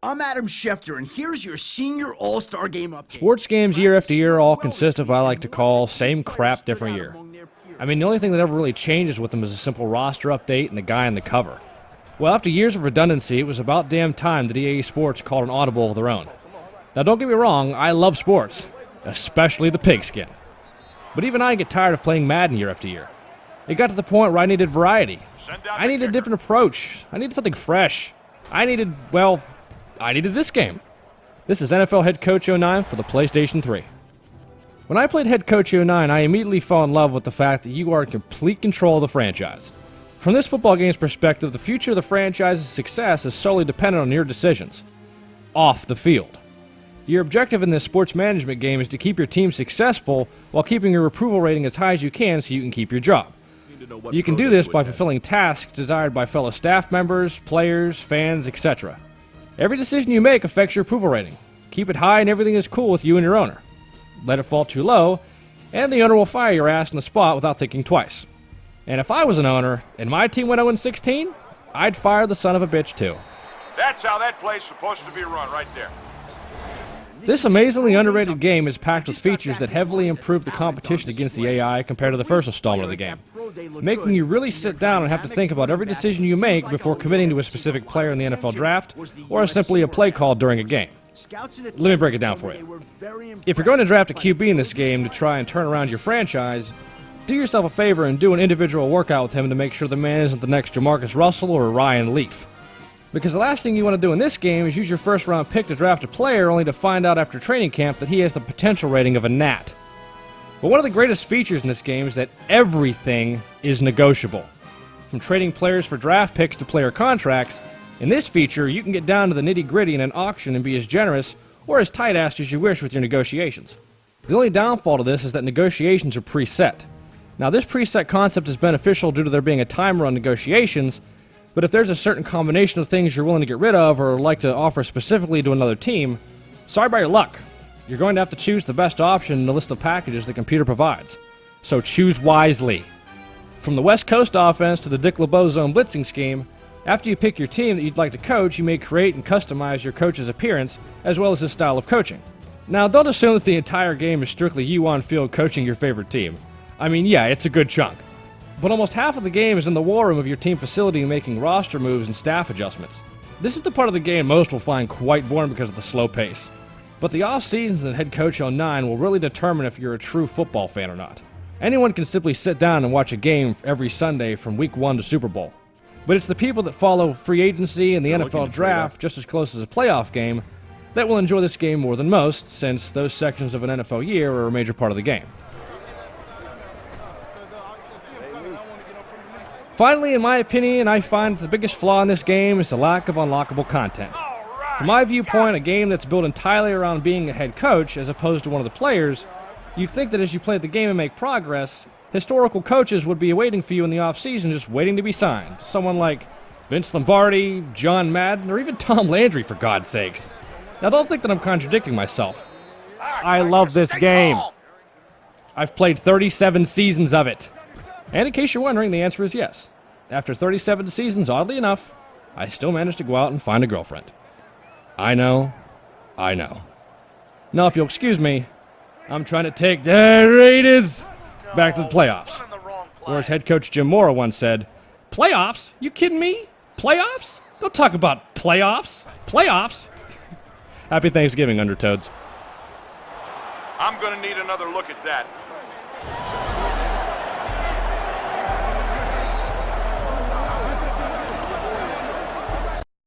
I'm Adam Schefter, and here's your senior all-star game update. Sports games year after year all consist of what I like to call same crap, different year. I mean, the only thing that ever really changes with them is a simple roster update and the guy on the cover. Well, after years of redundancy, it was about damn time that EA Sports called an audible of their own. Now, don't get me wrong, I love sports, especially the pigskin. But even I get tired of playing Madden year after year. It got to the point where I needed variety. I needed a different approach. I needed something fresh. I needed this game. This is NFL Head Coach 09 for the PlayStation 3. When I played Head Coach 09, I immediately fell in love with the fact that you are in complete control of the franchise. From this football game's perspective, the future of the franchise's success is solely dependent on your decisions. Off the field. Your objective in this sports management game is to keep your team successful while keeping your approval rating as high as you can so you can keep your job. You can do this by fulfilling tasks desired by fellow staff members, players, fans, etc. Every decision you make affects your approval rating. Keep it high and everything is cool with you and your owner. Let it fall too low, and the owner will fire your ass on the spot without thinking twice. And if I was an owner, and my team went 0-16, I'd fire the son of a bitch too. That's how that play's supposed to be run, right there. This amazingly underrated game is packed with features that heavily improve the competition against the AI compared to the first installment of the game, making you really sit down and have to think about every decision you make before committing to a specific player in the NFL draft or simply a play call during a game. Let me break it down for you. If you're going to draft a QB in this game to try and turn around your franchise, do yourself a favor and do an individual workout with him to make sure the man isn't the next Jamarcus Russell or Ryan Leaf. Because the last thing you want to do in this game is use your first-round pick to draft a player only to find out after training camp that he has the potential rating of a gnat. But one of the greatest features in this game is that everything is negotiable. From trading players for draft picks to player contracts, in this feature you can get down to the nitty-gritty in an auction and be as generous or as tight-assed as you wish with your negotiations. The only downfall to this is that negotiations are preset. Now, this preset concept is beneficial due to there being a timer on negotiations, but if there's a certain combination of things you're willing to get rid of or like to offer specifically to another team, sorry about your luck. You're going to have to choose the best option in the list of packages the computer provides. So choose wisely. From the West Coast offense to the Dick LeBeau zone blitzing scheme, after you pick your team that you'd like to coach, you may create and customize your coach's appearance as well as his style of coaching. Now, don't assume that the entire game is strictly you on field coaching your favorite team. I mean, yeah, it's a good chunk. But almost half of the game is in the war room of your team facility making roster moves and staff adjustments. This is the part of the game most will find quite boring because of the slow pace. But the off-seasons and Head Coach 09 will really determine if you're a true football fan or not. Anyone can simply sit down and watch a game every Sunday from Week 1 to Super Bowl. But it's the people that follow free agency and the NFL draft just as close as a playoff game that will enjoy this game more than most, since those sections of an NFL year are a major part of the game. Finally, in my opinion, I find that the biggest flaw in this game is the lack of unlockable content. From my viewpoint, a game that's built entirely around being a head coach as opposed to one of the players, you'd think that as you play the game and make progress, historical coaches would be waiting for you in the offseason just waiting to be signed. Someone like Vince Lombardi, John Madden, or even Tom Landry, for God's sakes. Now, don't think that I'm contradicting myself. I love this game. I've played 37 seasons of it. And in case you're wondering, the answer is yes. After 37 seasons, oddly enough, I still managed to go out and find a girlfriend. I know. Now, if you'll excuse me, I'm trying to take the Raiders back to the playoffs. Or as head coach Jim Mora once said, playoffs? You kidding me? Playoffs? Don't talk about playoffs. Playoffs? Happy Thanksgiving, Undertoads. I'm going to need another look at that.